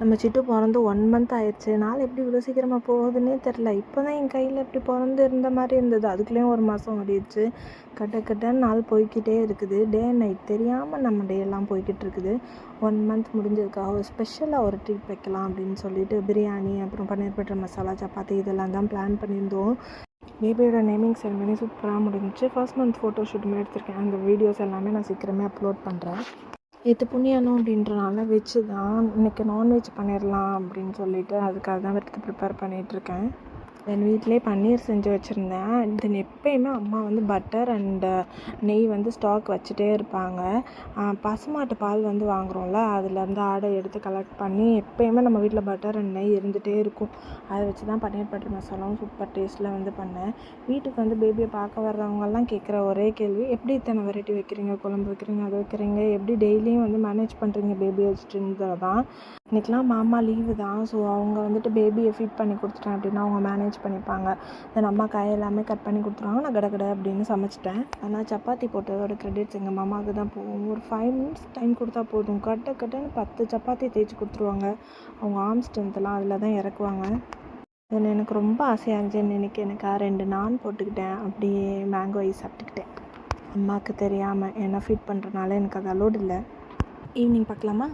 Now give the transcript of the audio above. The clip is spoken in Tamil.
நம்ம சிட்டு பிறந்து 1 மந்த் ஆயிடுச்சு. நாள் எப்படி இவ்வளோ சீக்கிரமாக போகுதுன்னே தெரில. இப்போ தான் என் கையில் இப்படி பிறந்து இருந்த மாதிரி இருந்தது. அதுக்குள்ளேயும் 1 மாதம் ஓடிடுச்சு. கட்டன்னு நாள் போய்கிட்டே இருக்குது. டே அண்ட் நைட் தெரியாமல் நம்ம டே எல்லாம் போய்கிட்டு இருக்குது. 1 மந்த் முடிஞ்சதுக்காக ஒரு ஸ்பெஷலாக ஒரு ட்ரீட் வைக்கலாம் அப்படின்னு சொல்லிட்டு பிரியாணி, அப்புறம் பன்னீர் பட்டர் மசாலா, சப்பாத்தி இதெல்லாம் தான் பிளான் பண்ணியிருந்தோம். பேபியோட நேமிங் செரமனி சூப்பராக முடிஞ்சிச்சு. ஃபர்ஸ்ட் மந்த் ஃபோட்டோ ஷூட்டுமே எடுத்திருக்கேன். அந்த வீடியோஸ் எல்லாமே நான் சீக்கிரமே அப்லோட் பண்ணுறேன். இது புண்ணியானம் அப்படின்றனால வெஜ்ஜு தான். இன்றைக்கி நான்வெஜ் பண்ணிடலாம் அப்படின்னு சொல்லிட்டு அதுக்காக தான் எடுத்து ப்ரிப்பேர் பண்ணிகிட்ருக்கேன். தென் வீட்டிலே பன்னீர் செஞ்சு வச்சுருந்தேன். தென் எப்போயுமே அம்மா வந்து பட்டர் அண்டு நெய் வந்து ஸ்டாக் வச்சுட்டே இருப்பாங்க. பசுமாட்டு பால் வந்து வாங்குகிறோம்ல, அதுலேருந்து ஆடை எடுத்து கலெக்ட் பண்ணி எப்போயுமே நம்ம வீட்டில் பட்டர் அண்ட் நெய் இருந்துகிட்டே இருக்கும். அதை வச்சு தான் பன்னீர் பட்டர் மசாலாவும் சூப்பர் டேஸ்ட்டில் வந்து பண்ணேன். வீட்டுக்கு வந்து பேபியை பார்க்க வர்றவங்கெல்லாம் கேட்குற ஒரே கேள்வி, எப்படி இத்தனை வெரைட்டி வைக்கிறீங்க, குழம்பு வைக்கிறீங்க, அதை வைக்கிறீங்க, எப்படி டெய்லியும் வந்து மேனேஜ் பண்ணுறீங்க பேபி வச்சுட்டுன்றது தான். இன்றைக்கெலாம் மாமா லீவு தான். ஸோ அவங்க வந்துட்டு பேபியை ஃபீட் பண்ணி கொடுத்துட்டேன் அப்படின்னா அவங்க மேனேஜ் பண்ணிப்பாங்க. தென் அம்மா காய் எல்லாமே கட் பண்ணி கொடுத்துருவாங்க. நான் கடை அப்படின்னு சமைச்சிட்டேன். ஆனால் சப்பாத்தி போட்டதோட கிரெடிட்ஸ் எங்கள் மாமாவுக்கு தான் போகும். ஒரு 5 மினிட்ஸ் டைம் கொடுத்தா போதும். கட்டுன்னு 10 சப்பாத்தி தேய்ச்சி கொடுத்துருவாங்க. அவங்க ஆர்ம் ஸ்ட்ரென்த்லாம் அதில் தான் இறக்குவாங்க. தென் எனக்கு ரொம்ப ஆசையாக இருந்துச்சு. இன்றைக்கி எனக்கு 2 நான் போட்டுக்கிட்டேன். அப்படியே மேங்கோ ஐஸ் சாப்பிட்டுக்கிட்டேன். அம்மாவுக்கு தெரியாமல். ஏன்னா ஃபீட் பண்ணுறதுனால எனக்கு அது அலோடு இல்லை. ஈவினிங் பார்க்கலாமா?